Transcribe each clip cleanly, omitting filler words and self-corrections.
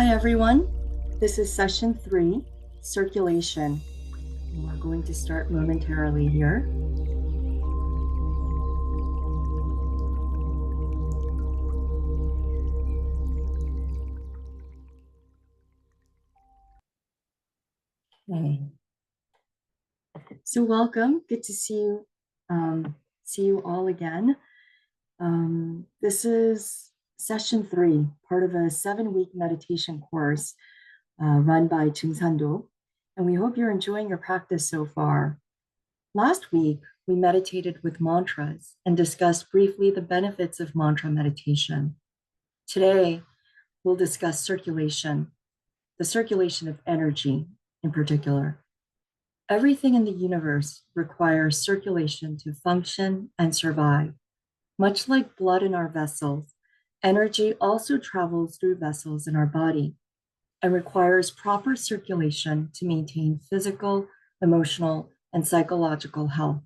Hi everyone, this is session 3, circulation. We're going to start momentarily here. Okay. So welcome, good to see you all again. This is session 3, part of a 7-week meditation course run by Chung-Sando, and we hope you're enjoying your practice so far. Last week, we meditated with mantras and discussed briefly the benefits of mantra meditation. Today, we'll discuss circulation, the circulation of energy in particular. Everything in the universe requires circulation to function and survive. Much like blood in our vessels, energy also travels through vessels in our body and requires proper circulation to maintain physical, emotional, and psychological health.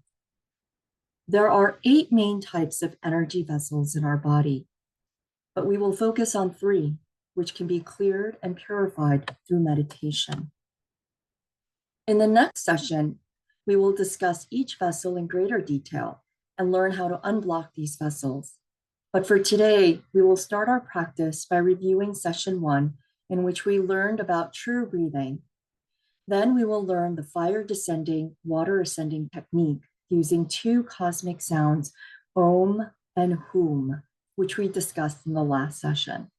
There are 8 main types of energy vessels in our body, but we will focus on 3, which can be cleared and purified through meditation. In the next session, we will discuss each vessel in greater detail and learn how to unblock these vessels. But for today, we will start our practice by reviewing session 1, in which we learned about true breathing. Then we will learn the fire descending, water ascending technique using 2 cosmic sounds, Om and Hum, which we discussed in the last session.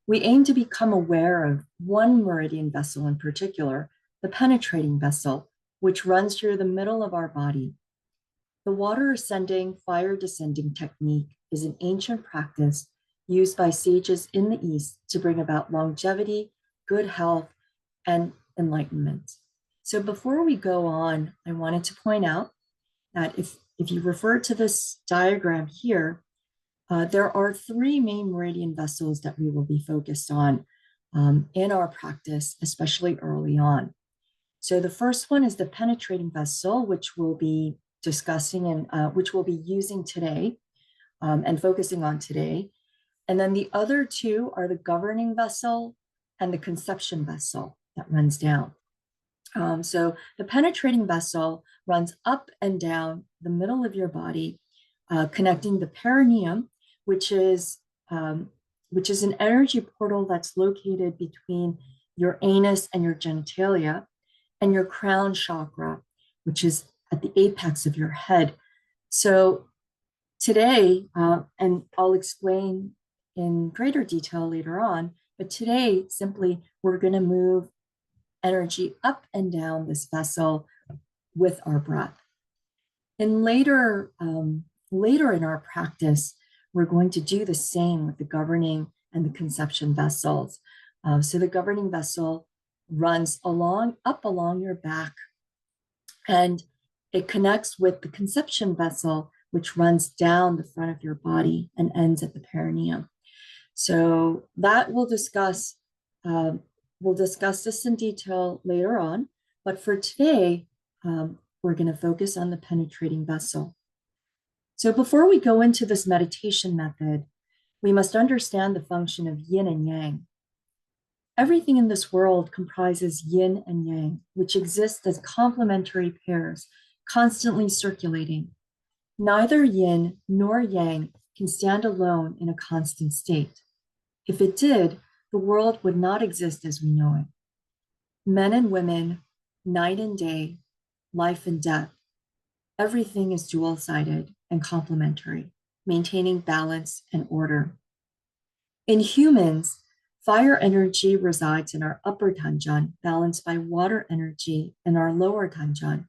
We aim to become aware of one meridian vessel in particular, the penetrating vessel, which runs through the middle of our body. The water ascending, fire descending technique is an ancient practice used by sages in the East to bring about longevity, good health, and enlightenment. So before we go on, I wanted to point out that if you refer to this diagram here, there are 3 main meridian vessels that we will be focused on in our practice, especially early on. So the first one is the penetrating vessel, which we'll be discussing and which we'll be using today and focusing on today. And then the other 2 are the governing vessel and the conception vessel that runs down. So the penetrating vessel runs up and down the middle of your body, connecting the perineum, which is an energy portal that's located between your anus and your genitalia, and your crown chakra, which is at the apex of your head. So today, and I'll explain in greater detail later on, but today simply we're going to move energy up and down this vessel with our breath. And later in our practice, we're going to do the same with the governing and the conception vessels. So the governing vessel runs up along your back, and it connects with the conception vessel, which runs down the front of your body and ends at the perineum. So that we'll discuss this in detail later on, but for today, we're going to focus on the penetrating vessel. So before we go into this meditation method, we must understand the function of yin and yang. Everything in this world comprises yin and yang, which exist as complementary pairs, constantly circulating. Neither yin nor yang can stand alone in a constant state. If it did, the world would not exist as we know it. Men and women, night and day, life and death, everything is dual-sided and complementary, maintaining balance and order. In humans, fire energy resides in our upper tanjan, balanced by water energy in our lower tanjan.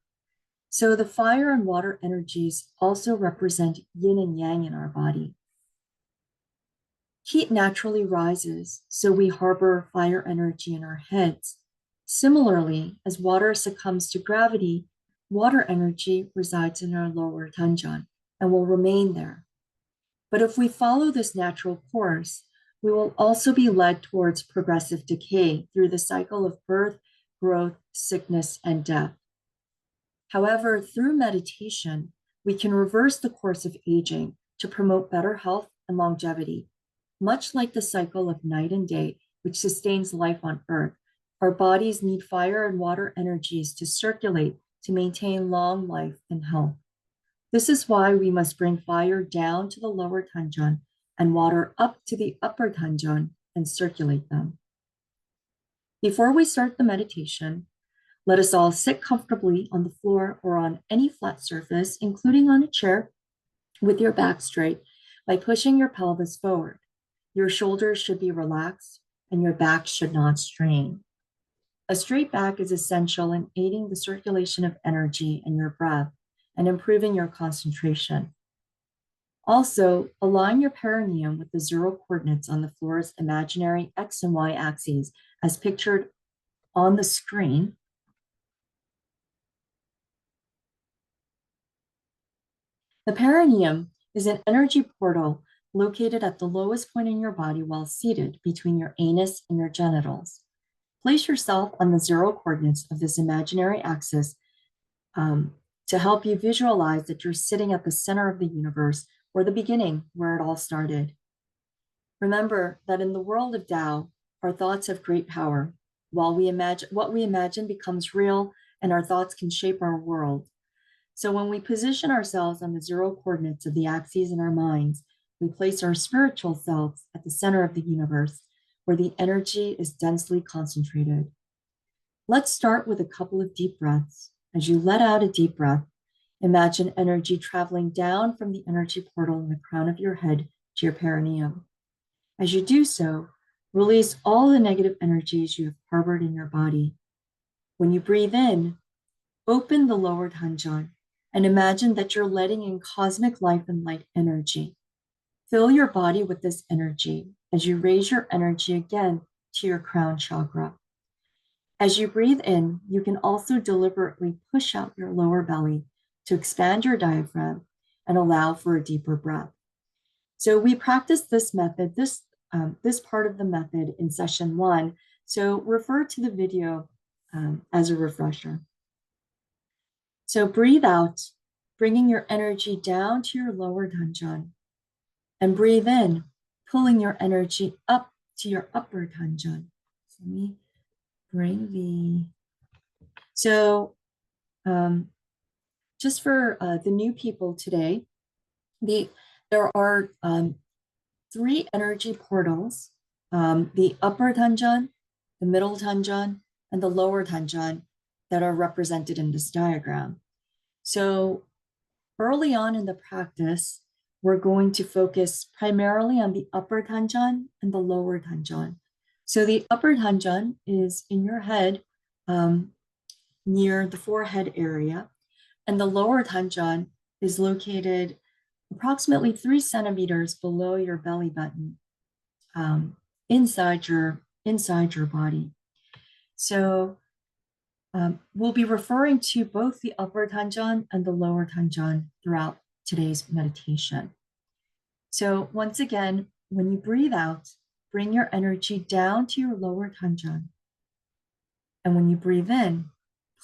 So the fire and water energies also represent yin and yang in our body. Heat naturally rises, so we harbor fire energy in our heads. Similarly, as water succumbs to gravity, water energy resides in our lower tanjan and will remain there. But if we follow this natural course, we will also be led towards progressive decay through the cycle of birth, growth, sickness, and death. However, through meditation, we can reverse the course of aging to promote better health and longevity, much like the cycle of night and day which sustains life on Earth. Our bodies need fire and water energies to circulate to maintain long life and health. This is why we must bring fire down to the lower Tanjan and water up to the upper Tanjan and circulate them. Before we start the meditation, let us all sit comfortably on the floor or on any flat surface, including on a chair, with your back straight by pushing your pelvis forward. Your shoulders should be relaxed and your back should not strain. A straight back is essential in aiding the circulation of energy in your breath and improving your concentration. Also, align your perineum with the 0 coordinates on the floor's imaginary X and Y axes as pictured on the screen. The perineum is an energy portal located at the lowest point in your body while seated between your anus and your genitals. Place yourself on the 0 coordinates of this imaginary axis to help you visualize that you're sitting at the center of the universe or the beginning where it all started. Remember that in the world of Tao, our thoughts have great power. While what we imagine becomes real, and our thoughts can shape our world. So when we position ourselves on the 0 coordinates of the axes in our minds, we place our spiritual selves at the center of the universe, where the energy is densely concentrated. Let's start with a couple of deep breaths. As you let out a deep breath, imagine energy traveling down from the energy portal in the crown of your head to your perineum. As you do so, release all the negative energies you have harbored in your body. When you breathe in, open the lower Tanjan and imagine that you're letting in cosmic life and light energy. Fill your body with this energy as you raise your energy again to your crown chakra. As you breathe in, you can also deliberately push out your lower belly to expand your diaphragm and allow for a deeper breath. So we practice this method, this part of the method in session 1. So refer to the video as a refresher. So breathe out, bringing your energy down to your lower Tanjan, and breathe in, pulling your energy up to your upper Tanjan. So let me bring just for the new people today, there are 3 energy portals, the upper Tanjan, the middle Tanjan, and the lower Tanjan that are represented in this diagram. So early on in the practice, we're going to focus primarily on the upper Tanjan and the lower Tanjan. So the upper Tanjan is in your head near the forehead area, and the lower Tanjan is located approximately 3 centimeters below your belly button, inside your body. So we'll be referring to both the upper Tanjan and the lower Tanjan throughout today's meditation. So once again, when you breathe out, bring your energy down to your lower Tanjan. And when you breathe in,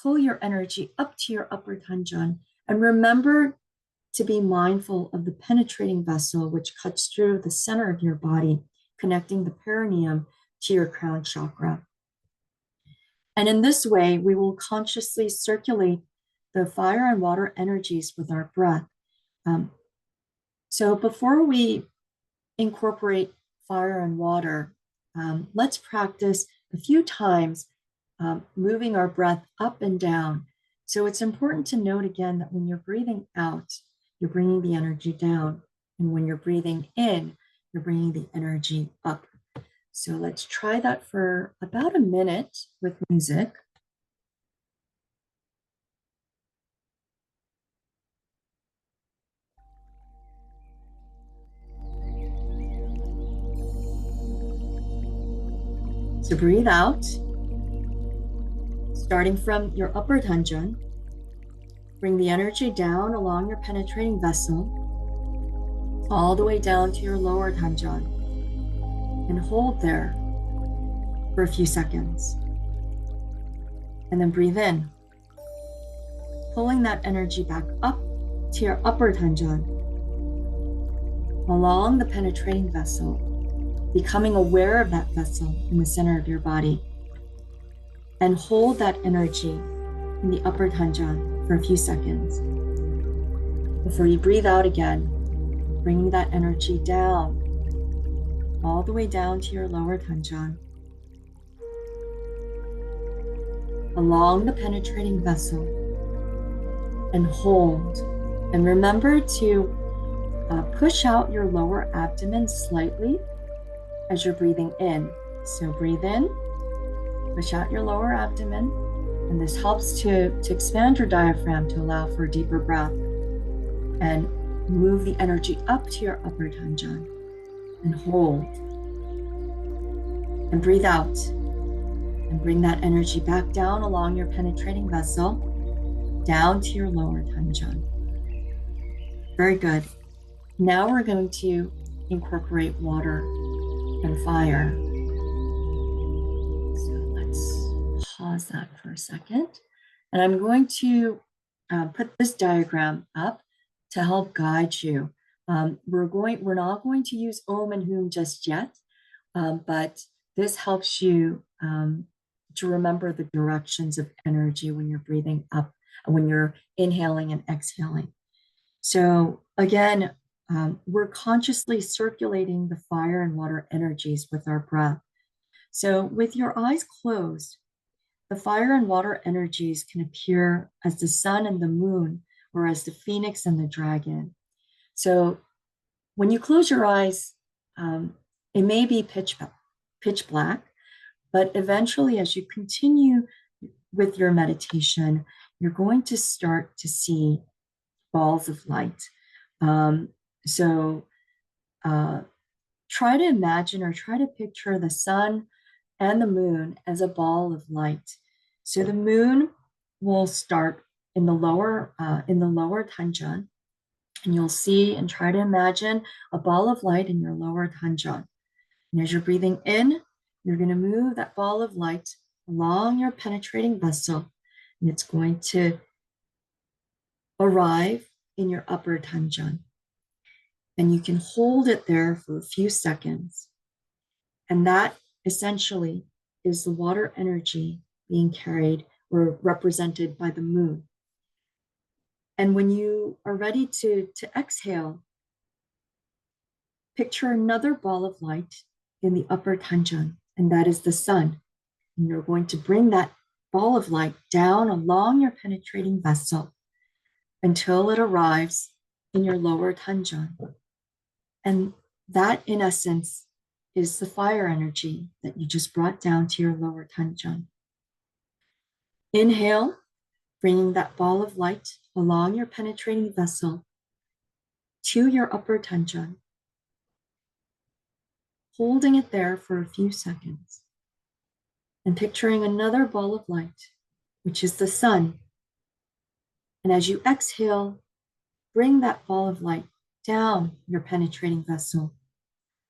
pull your energy up to your upper Tanjan. And remember to be mindful of the penetrating vessel which cuts through the center of your body, connecting the perineum to your crown chakra. And in this way, we will consciously circulate the fire and water energies with our breath. So before we incorporate fire and water, let's practice a few times moving our breath up and down. So it's important to note again that when you're breathing out, you're bringing the energy down. And when you're breathing in, you're bringing the energy up. So let's try that for about a minute with music. So breathe out, starting from your upper Tanjan. Bring the energy down along your penetrating vessel, all the way down to your lower Tanjan, and hold there for a few seconds. And then breathe in, pulling that energy back up to your upper Tanjan, along the penetrating vessel, becoming aware of that vessel in the center of your body. And hold that energy in the upper Tanjan for a few seconds. Before you breathe out again, bringing that energy down, all the way down to your lower Tanjan, along the penetrating vessel, and hold. And remember to push out your lower abdomen slightly as you're breathing in. So breathe in, push out your lower abdomen, and this helps to expand your diaphragm to allow for a deeper breath, and move the energy up to your upper Tanjan and hold. And breathe out and bring that energy back down along your penetrating vessel, down to your lower Tanjan. Very good. Now we're going to incorporate water and fire. So let's pause that for a second. And I'm going to put this diagram up to help guide you. We're not going to use Om and Hum just yet, but this helps you to remember the directions of energy when you're breathing up, when you're inhaling and exhaling. So again, we're consciously circulating the fire and water energies with our breath. So with your eyes closed, the fire and water energies can appear as the sun and the moon, or as the phoenix and the dragon. So when you close your eyes, it may be pitch black, but eventually as you continue with your meditation, you're going to start to see balls of light. So try to imagine or try to picture the sun and the moon as a ball of light. So the moon will start in the lower Tanjan, and you'll see and try to imagine a ball of light in your lower Tanjan. And as you're breathing in, you're going to move that ball of light along your penetrating vessel, and it's going to arrive in your upper Tanjan. And you can hold it there for a few seconds. And that essentially is the water energy being carried or represented by the moon. And when you are ready to exhale, picture another ball of light in the upper Tanjan, and that is the sun. And you're going to bring that ball of light down along your penetrating vessel until it arrives in your lower Tanjan. And that, in essence, is the fire energy that you just brought down to your lower Tanjan. Inhale, bringing that ball of light along your penetrating vessel to your upper Tanjan, holding it there for a few seconds, and picturing another ball of light, which is the sun. And as you exhale, bring that ball of light down your penetrating vessel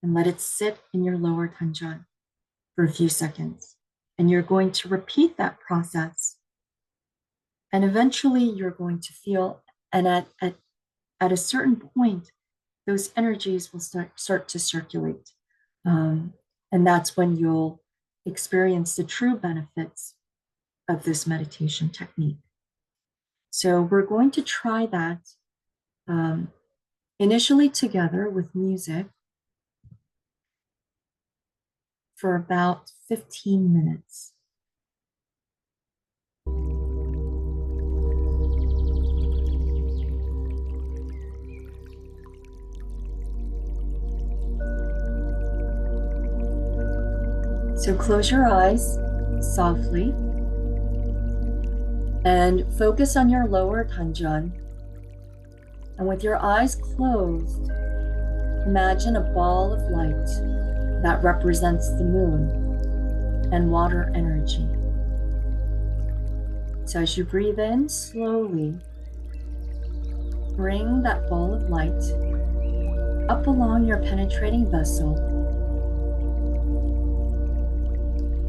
and let it sit in your lower Tanjan for a few seconds. And you're going to repeat that process. And eventually you're going to feel, and at a certain point, those energies will start to circulate. And that's when you'll experience the true benefits of this meditation technique. So we're going to try that initially together with music for about 15 minutes. So close your eyes softly and focus on your lower Tanjan. And with your eyes closed, imagine a ball of light that represents the moon and water energy. So as you breathe in slowly, bring that ball of light up along your penetrating vessel,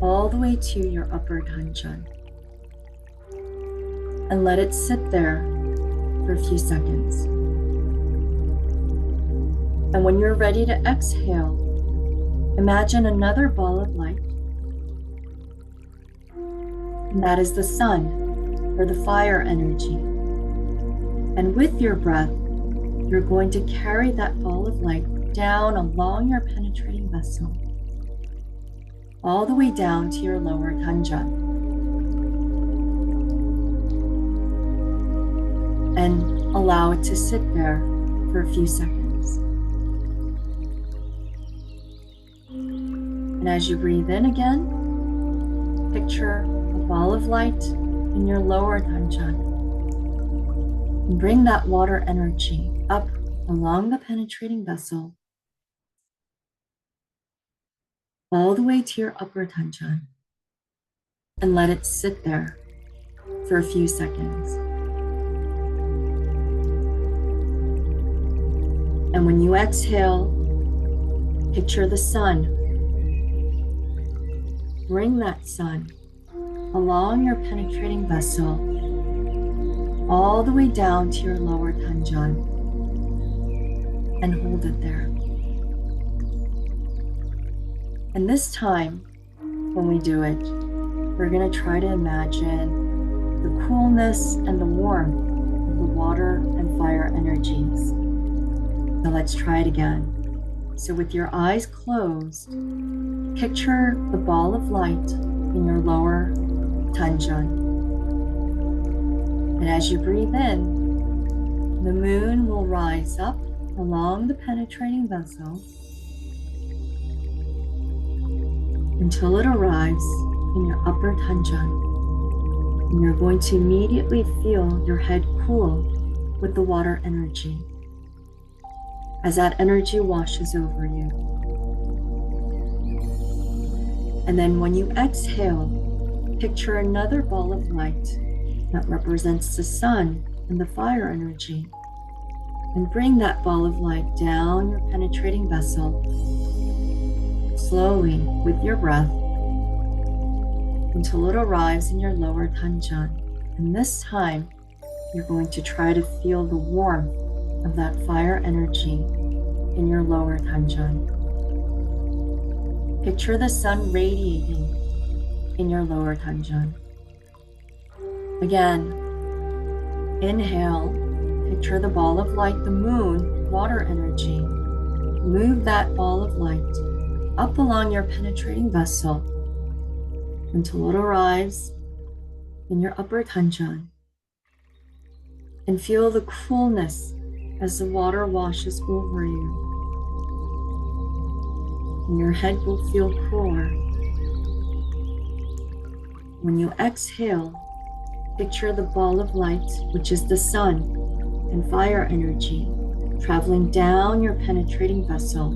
all the way to your upper Tanjan, and let it sit there for a few seconds. And when you're ready to exhale, imagine another ball of light, and that is the sun or the fire energy. And with your breath, you're going to carry that ball of light down along your penetrating vessel, all the way down to your lower tanjan. And allow it to sit there for a few seconds. And as you breathe in again, picture a ball of light in your lower tanjan. And bring that water energy up along the penetrating vessel, all the way to your upper tanjan, and let it sit there for a few seconds. And when you exhale, picture the sun. Bring that sun along your penetrating vessel, all the way down to your lower tanjan, and hold it there. And this time, when we do it, we're going to try to imagine the coolness and the warmth of the water and fire energies. So let's try it again. So with your eyes closed, picture the ball of light in your lower tanjan. And as you breathe in, the moon will rise up along the penetrating vessel until it arrives in your upper tanjan. And you're going to immediately feel your head cool with the water energy as that energy washes over you. And then when you exhale, picture another ball of light that represents the sun and the fire energy. And bring that ball of light down your penetrating vessel, slowly with your breath, until it arrives in your lower tanjan. And this time, you're going to try to feel the warmth of that fire energy in your lower tanjan. Picture the sun radiating in your lower tanjan. Again, inhale, picture the ball of light, the moon, water energy. Move that ball of light up along your penetrating vessel until it arrives in your upper tanjan. And feel the coolness as the water washes over you. And your head will feel cooler. When you exhale, picture the ball of light, which is the sun and fire energy, traveling down your penetrating vessel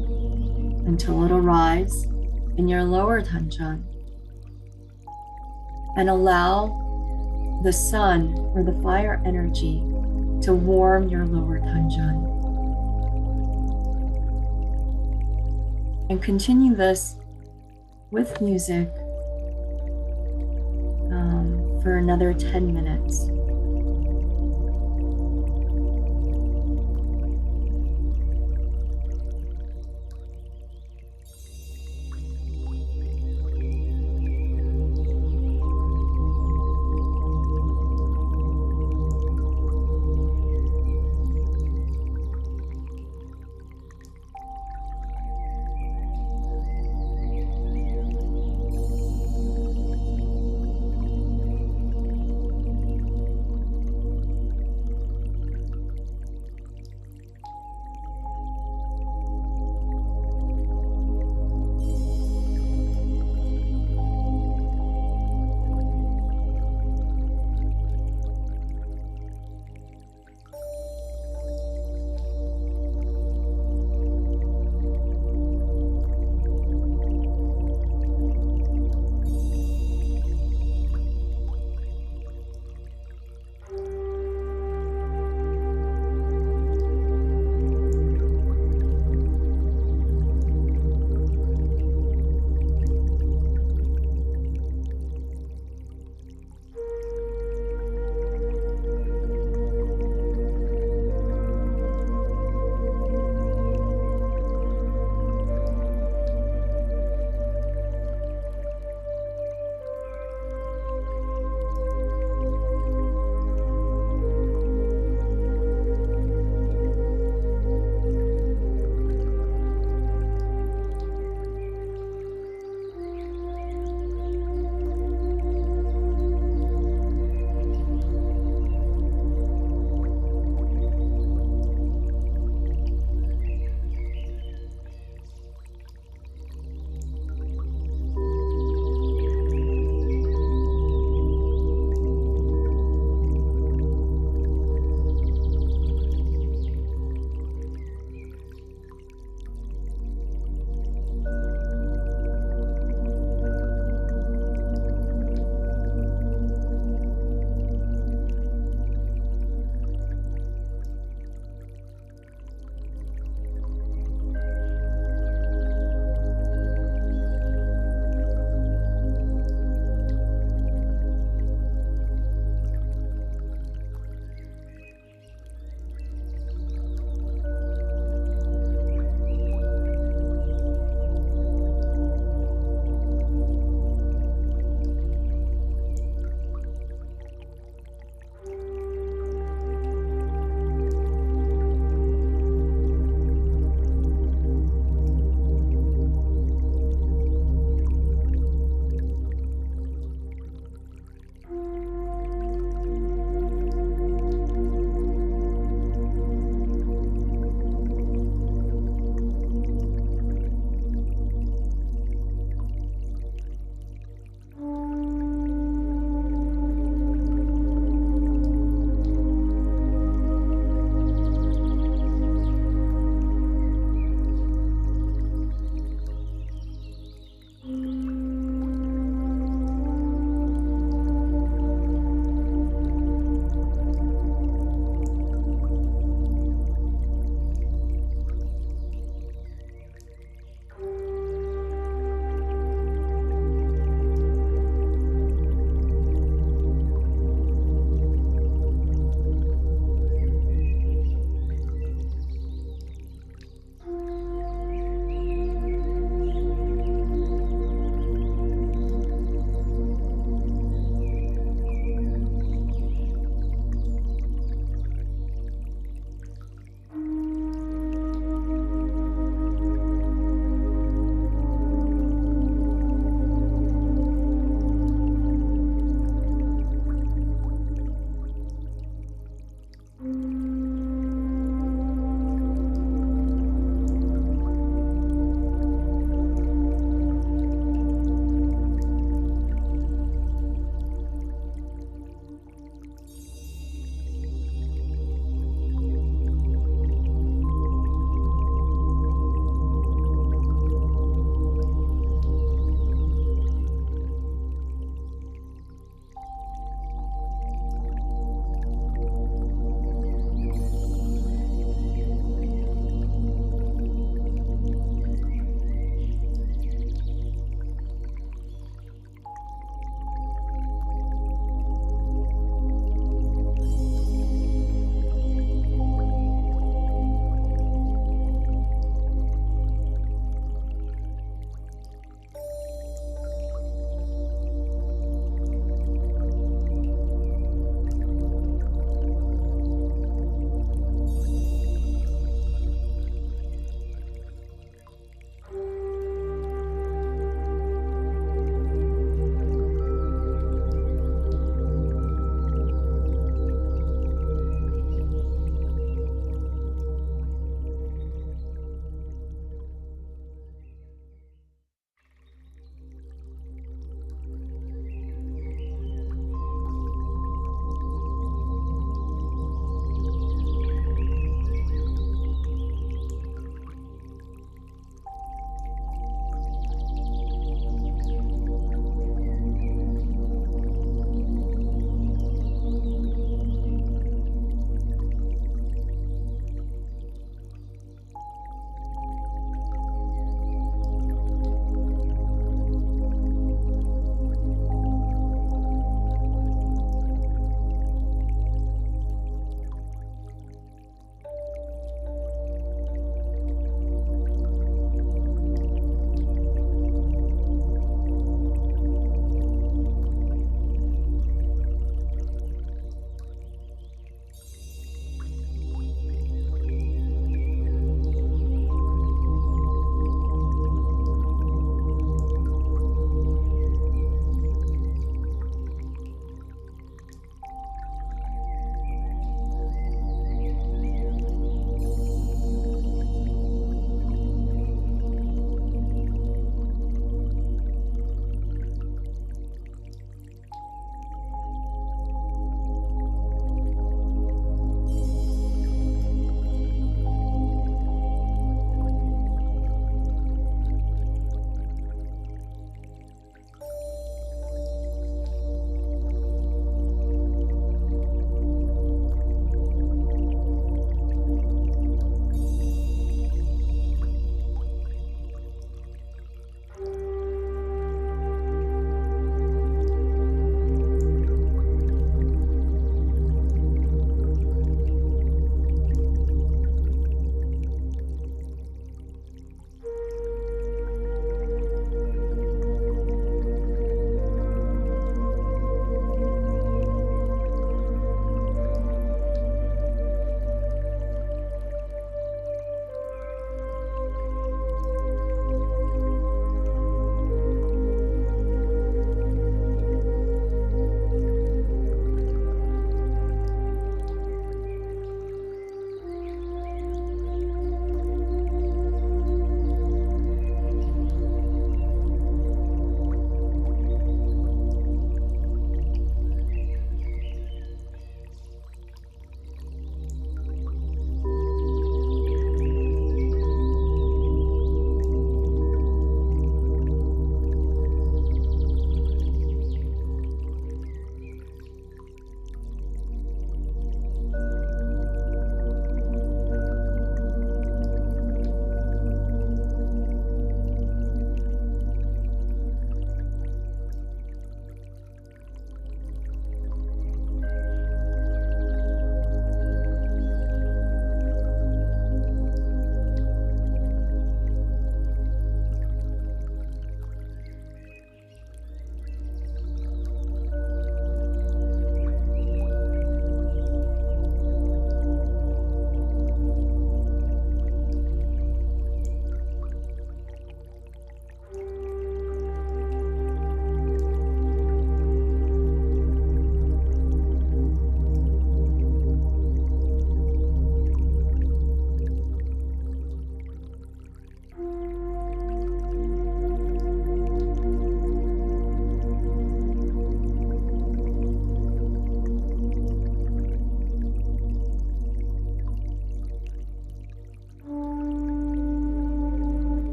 until it arrives in your lower tanjan. And allow the sun or the fire energy to warm your lower tanjan. And continue this with music for another 10 minutes.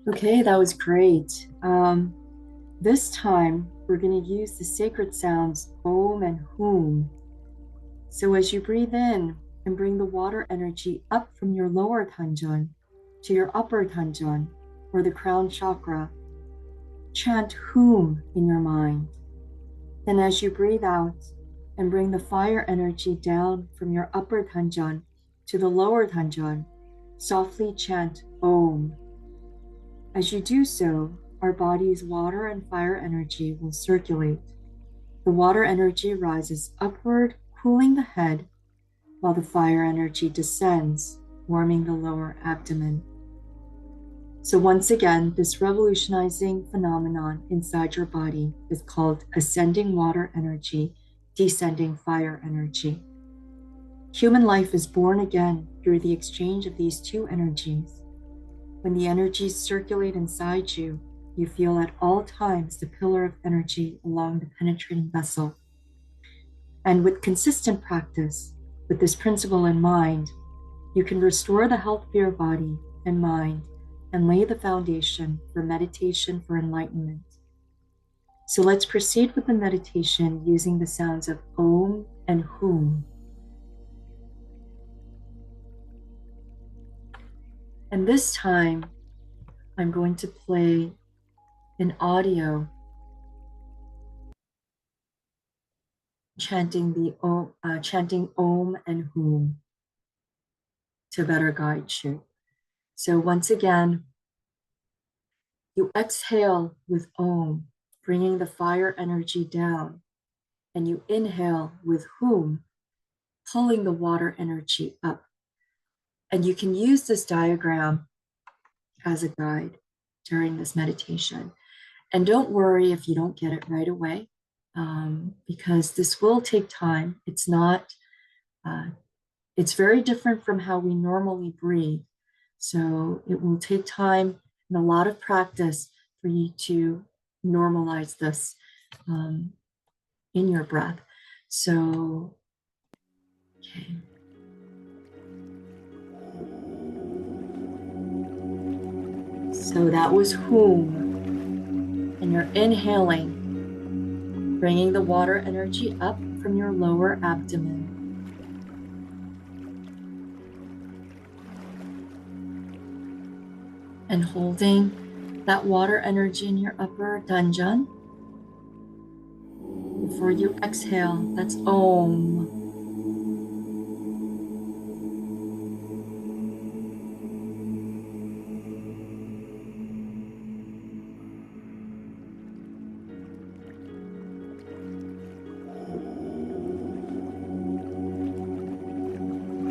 Okay, that was great. This time, we're going to use the sacred sounds Om and Hum. So as you breathe in and bring the water energy up from your lower Tanjan to your upper Tanjan, or the crown chakra, chant Hum in your mind. Then as you breathe out and bring the fire energy down from your upper Tanjan to the lower Tanjan, softly chant Om. As you do so, our body's water and fire energy will circulate. The water energy rises upward, cooling the head, while the fire energy descends, warming the lower abdomen. So once again, this revolutionizing phenomenon inside your body is called ascending water energy, descending fire energy. Human life is born again through the exchange of these two energies. When the energies circulate inside you, you feel at all times the pillar of energy along the penetrating vessel. And with consistent practice, with this principle in mind, you can restore the health of your body and mind and lay the foundation for meditation for enlightenment. So let's proceed with the meditation using the sounds of Om and Hum. And this time, I'm going to play an audio chanting Om and Hum to better guide you. So once again, you exhale with Om, bringing the fire energy down, and you inhale with Hum, pulling the water energy up. And you can use this diagram as a guide during this meditation. And don't worry if you don't get it right away, because this will take time. It's very different from how we normally breathe. So it will take time and a lot of practice for you to normalize this in your breath. So, okay. So that was Hum. And you're inhaling, bringing the water energy up from your lower abdomen. And holding that water energy in your upper Danjan. Before you exhale, that's Om.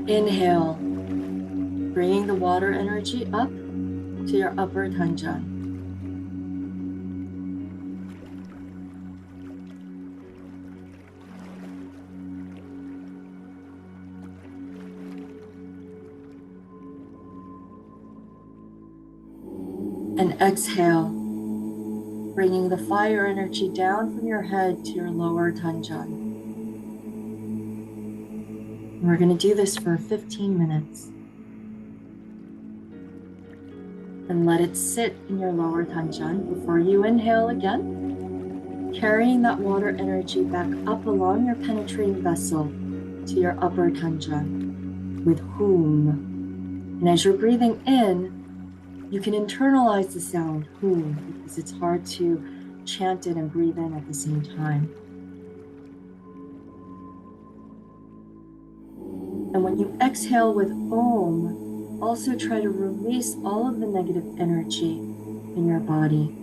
Inhale, bringing the water energy up to your upper Danjan. And exhale, bringing the fire energy down from your head to your lower Tanjan. We're going to do this for 15 minutes. And let it sit in your lower Tanjan before you inhale again, carrying that water energy back up along your penetrating vessel to your upper Tanjan with Hum. And as you're breathing in, you can internalize the sound Hum because it's hard to chant it and breathe in at the same time. And when you exhale with Om, also try to release all of the negative energy in your body,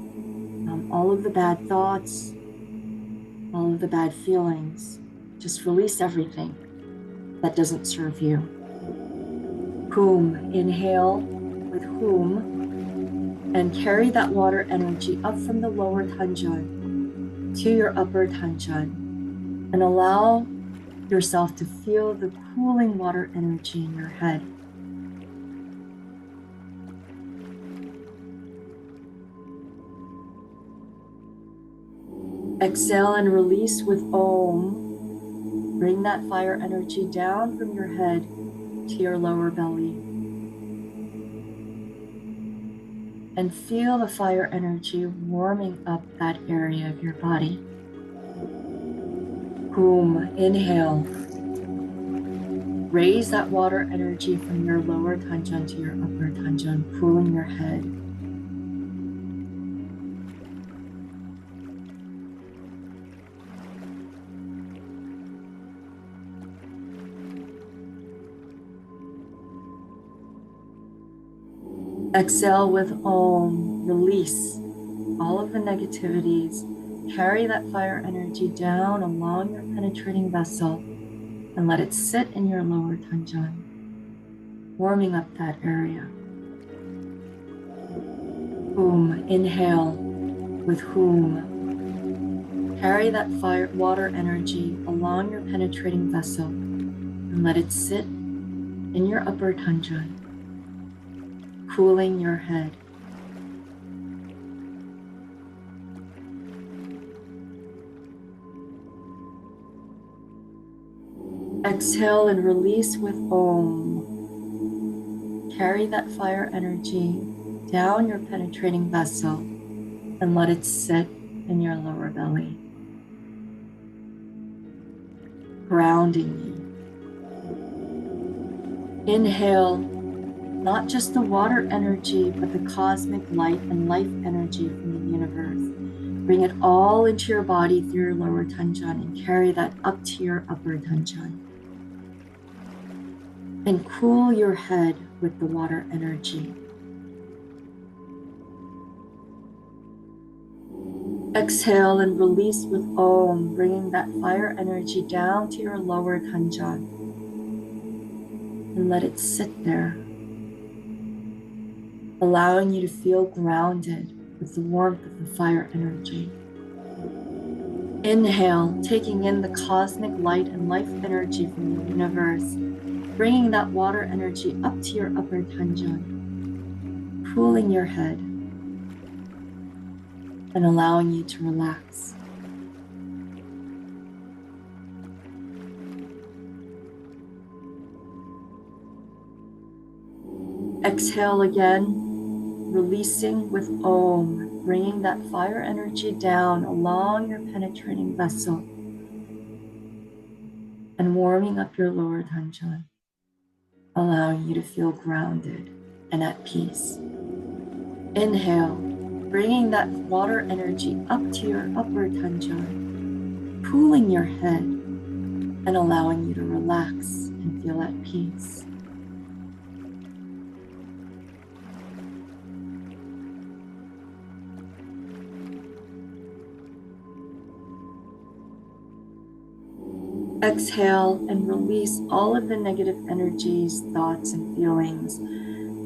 all of the bad thoughts, all of the bad feelings. Just release everything that doesn't serve you. Hum, inhale with Hum, and carry that water energy up from the lower Tanjan to your upper Tanjan, and allow yourself to feel the cooling water energy in your head. Exhale and release with Om. Bring that fire energy down from your head to your lower belly. and feel the fire energy warming up that area of your body. Inhale. Raise that water energy from your lower tanjong to your upper tanjong, cooling your head. Exhale with Om. Release all of the negativities. Carry that fire energy down along your penetrating vessel and let it sit in your lower tanjong, warming up that area. Inhale with Hum. Carry that water energy along your penetrating vessel and let it sit in your upper tanjong, cooling your head. Exhale and release with Om. Carry that fire energy down your penetrating vessel and let it sit in your lower belly, grounding you. Inhale, not just the water energy, but the cosmic light and life energy from the universe. Bring it all into your body through your lower tanjong and carry that up to your upper tanjong. And cool your head with the water energy. Exhale and release with Om, bringing that fire energy down to your lower tanjong. And let it sit there, allowing you to feel grounded with the warmth of the fire energy. Inhale, taking in the cosmic light and life energy from the universe, bringing that water energy up to your upper tanjong, cooling your head, and allowing you to relax. Exhale again, releasing with Om, bringing that fire energy down along your penetrating vessel and warming up your lower tanjong, allowing you to feel grounded and at peace. Inhale, bringing that water energy up to your upper tanjong, cooling your head and allowing you to relax and feel at peace. Exhale and release all of the negative energies, thoughts, and feelings,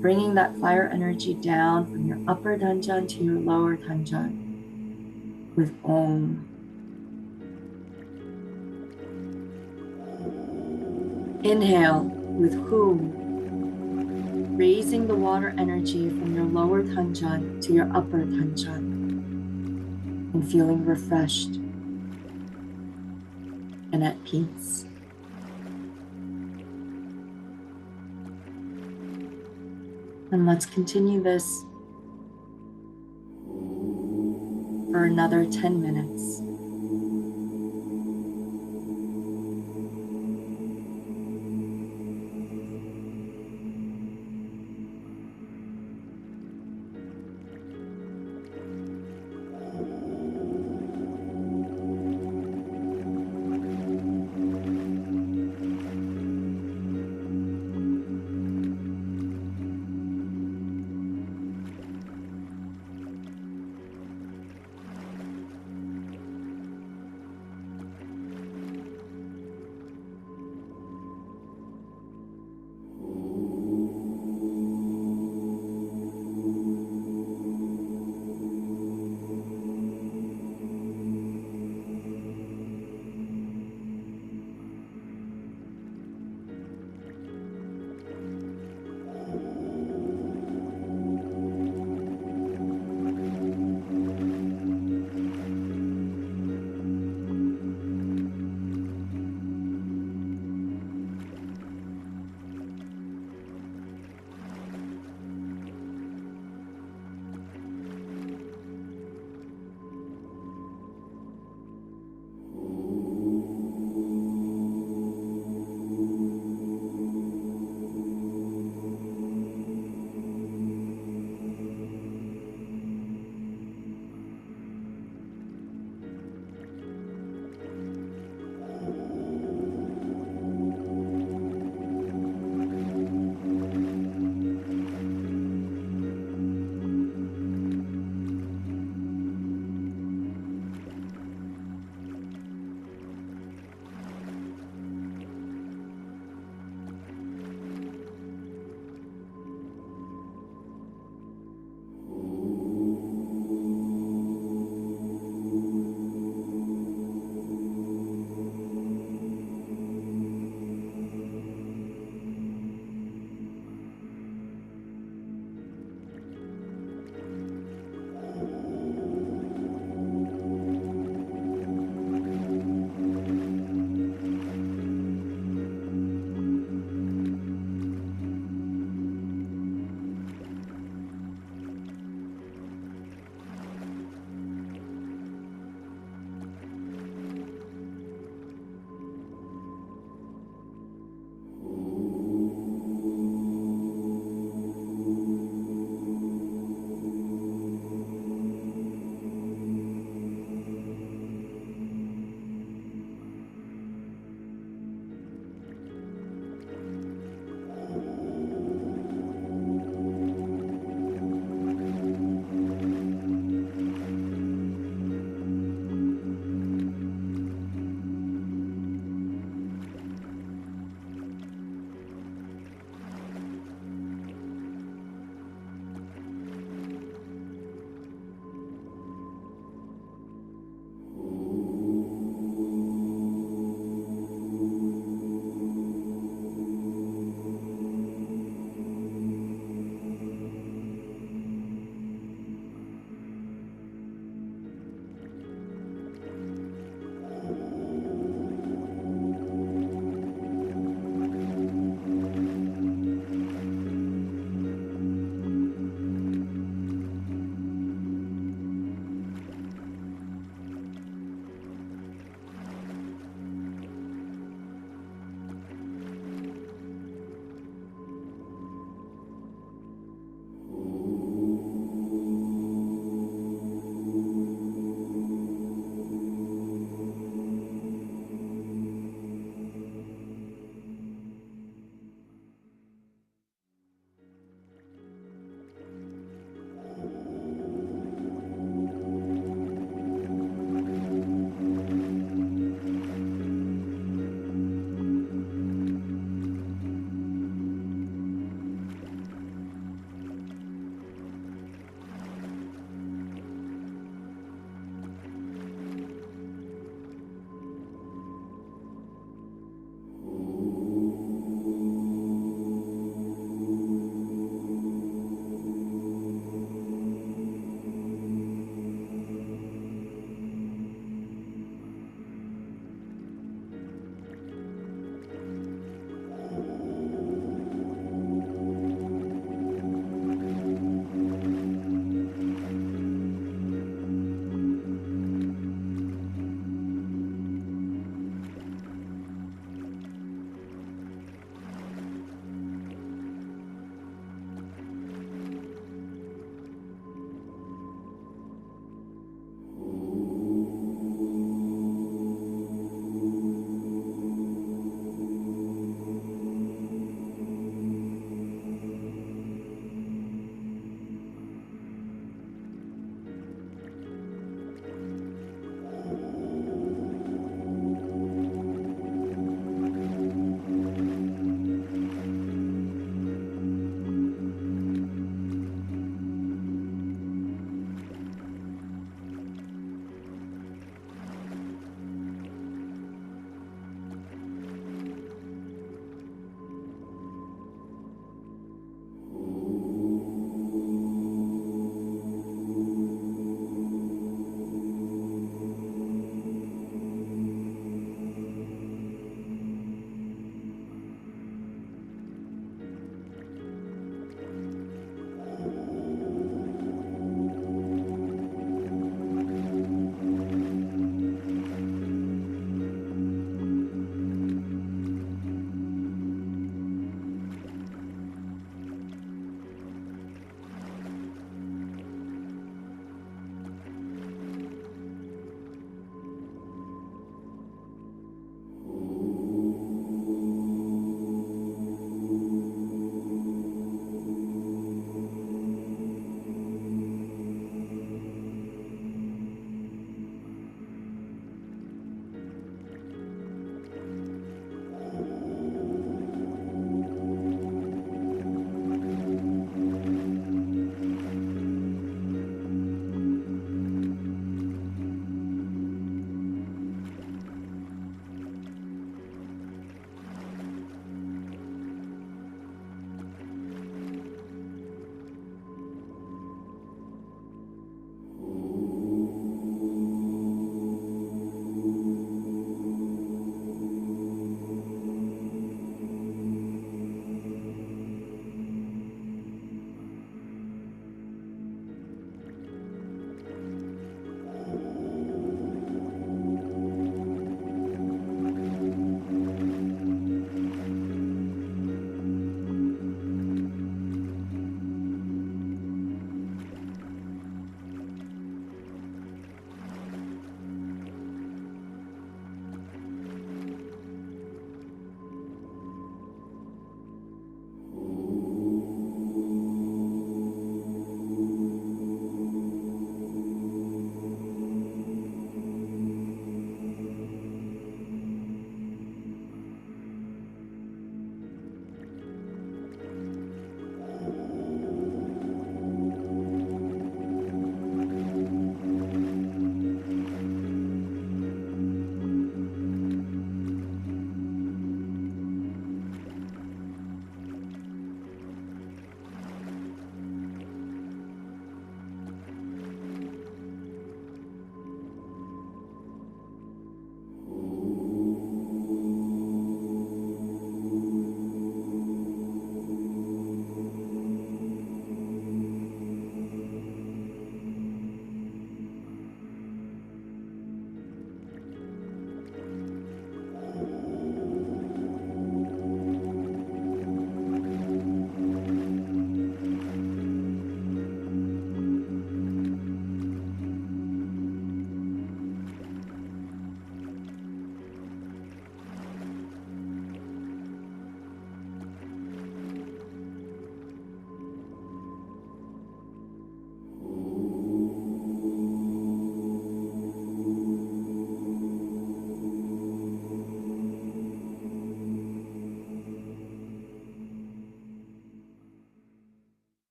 bringing that fire energy down from your upper tanjong to your lower tanjong with Om. Inhale with Hum, raising the water energy from your lower tanjong to your upper tanjong and feeling refreshed and at peace. And let's continue this for another 10 minutes.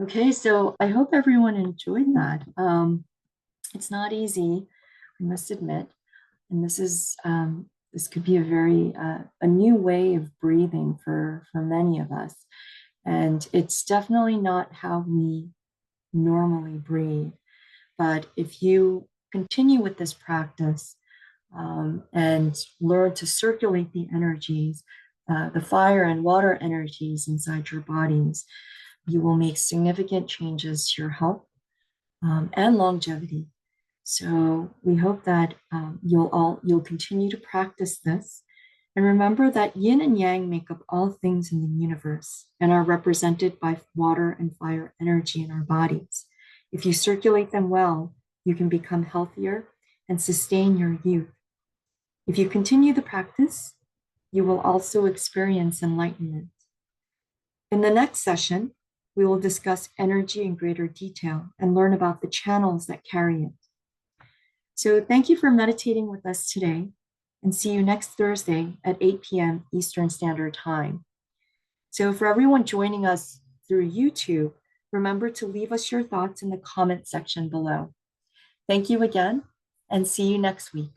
Okay, so I hope everyone enjoyed that. It's not easy, I must admit, and this could be a new way of breathing for many of us, and it's definitely not how we normally breathe. But if you continue with this practice and learn to circulate the energies, the fire and water energies inside your bodies, you will make significant changes to your health and longevity. So we hope that you'll continue to practice this, and remember that yin and yang make up all things in the universe and are represented by water and fire energy in our bodies. If you circulate them well, you can become healthier and sustain your youth. If you continue the practice, you will also experience enlightenment. In the next session, we will discuss energy in greater detail and learn about the channels that carry it. So thank you for meditating with us today, and see you next Thursday at 8 p.m. Eastern Standard Time. So for everyone joining us through YouTube, remember to leave us your thoughts in the comment section below. Thank you again, and see you next week.